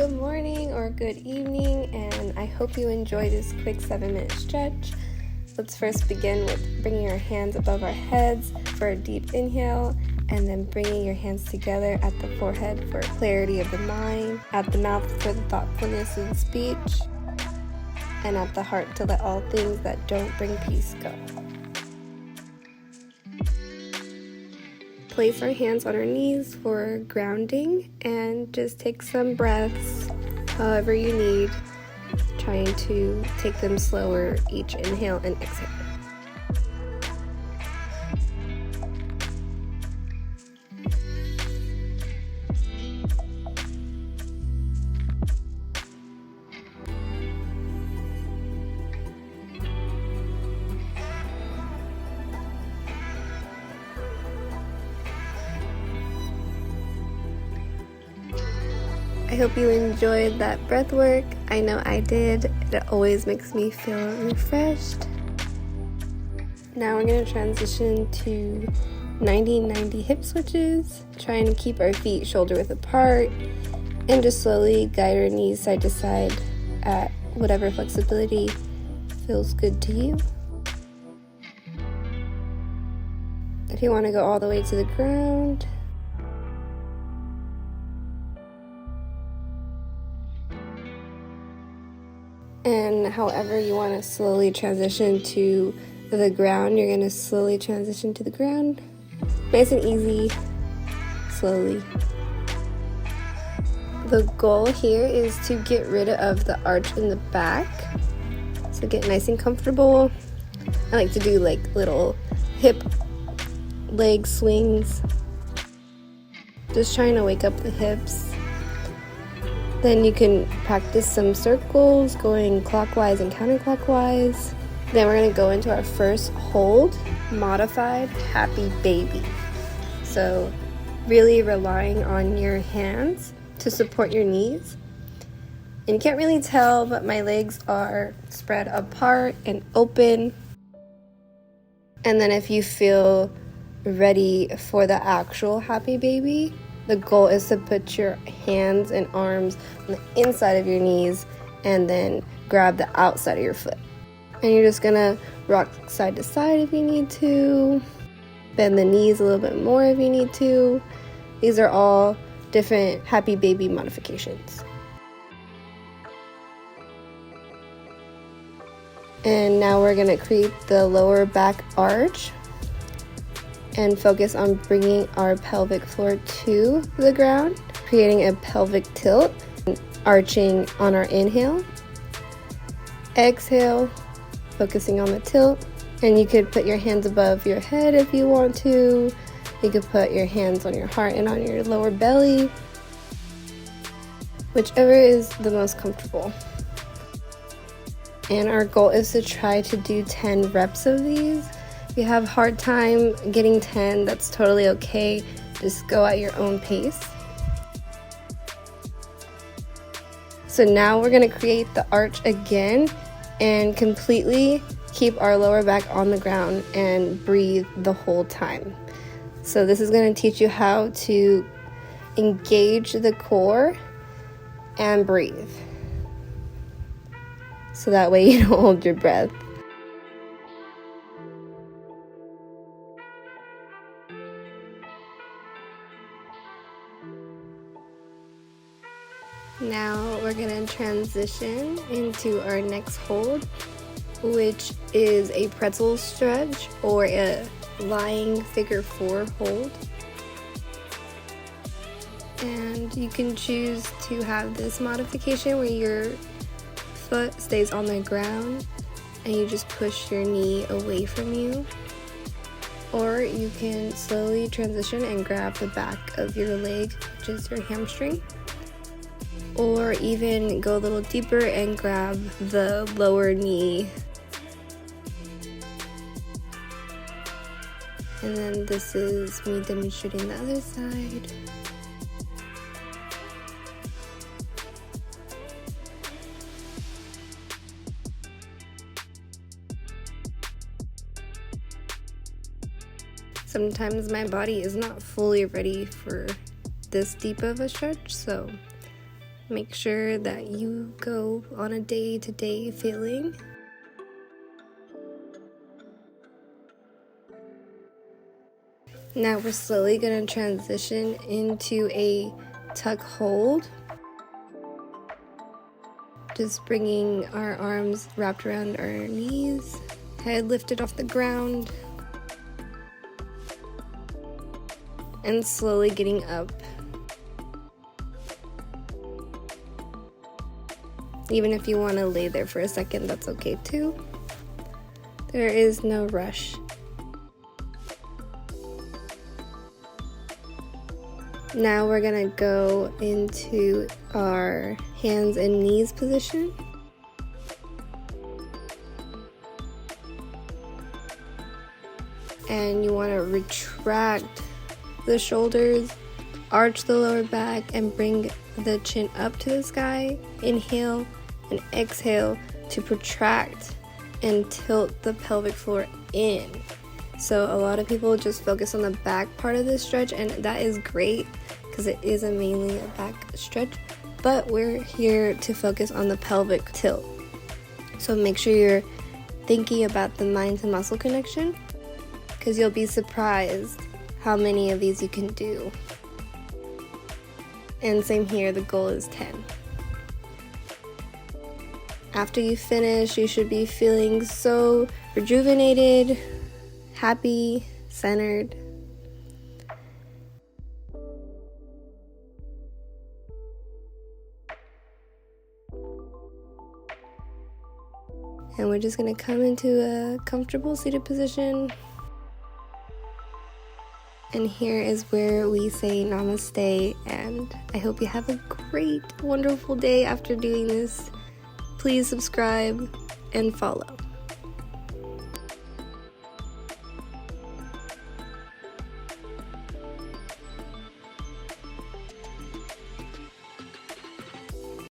Good morning or good evening, and I hope you enjoy this quick 7-minute stretch. Let's first begin with bringing our hands above our heads for a deep inhale, and then bringing your hands together at the forehead for clarity of the mind, at the mouth for the thoughtfulness in speech, and at the heart to let all things that don't bring peace go. Place our hands on our knees for grounding and just take some breaths however you need, trying to take them slower each inhale and exhale. I hope you enjoyed that breath work. I know I did. It always makes me feel refreshed. Now we're going to transition to 90-90 hip switches, trying to keep our feet shoulder width apart and just slowly guide our knees side to side at whatever flexibility feels good to you. If you want to go all the way to the ground, and however you want to slowly transition to the ground, you're going to slowly transition to the ground. Nice and easy, slowly. The goal here is to get rid of the arch in the back. So get nice and comfortable. I like to do like little hip leg swings. Just trying to wake up the hips. Then you can practice some circles going clockwise and counterclockwise. Then we're going to go into our first hold, modified happy baby. So really relying on your hands to support your knees. And you can't really tell, but my legs are spread apart and open. And then if you feel ready for the actual happy baby, the goal is to put your hands and arms on the inside of your knees and then grab the outside of your foot. And you're just gonna rock side to side if you need to, bend the knees a little bit more if you need to. These are all different happy baby modifications. And now we're gonna create the lower back arch and focus on bringing our pelvic floor to the ground, creating a pelvic tilt, arching on our inhale. Exhale, focusing on the tilt. And you could put your hands above your head if you want to. You could put your hands on your heart and on your lower belly, whichever is the most comfortable. And our goal is to try to do 10 reps of these. If you have a hard time getting 10, that's totally okay. Just go at your own pace. So now we're going to create the arch again and completely keep our lower back on the ground and breathe the whole time. So this is going to teach you how to engage the core and breathe. So that way you don't hold your breath. Now we're going to transition into our next hold, which is a pretzel stretch or a lying figure 4 hold. And you can choose to have this modification where your foot stays on the ground and you just push your knee away from you. Or you can slowly transition and grab the back of your leg, which is your hamstring. Or even go a little deeper and grab the lower knee. And then this is me demonstrating the other side. Sometimes my body is not fully ready for this deep of a stretch, so Make sure that you go on a day-to-day feeling. Now we're slowly going to transition into a tuck hold. Just bringing our arms wrapped around our knees, head lifted off the ground, and slowly getting up. Even if you want to lay there for a second, that's okay too. There is no rush. Now we're gonna go into our hands and knees position. And you wanna retract the shoulders, arch the lower back, and bring the chin up to the sky. Inhale and exhale to protract and tilt the pelvic floor in. So a lot of people just focus on the back part of this stretch, and that is great because it is mainly a back stretch, but we're here to focus on the pelvic tilt. So make sure you're thinking about the mind to muscle connection, because you'll be surprised how many of these you can do. And same here, the goal is 10. After you finish, you should be feeling so rejuvenated, happy, centered. And we're just going to come into a comfortable seated position. And here is where we say namaste, and I hope you have a great, wonderful day after doing this. Please subscribe and follow.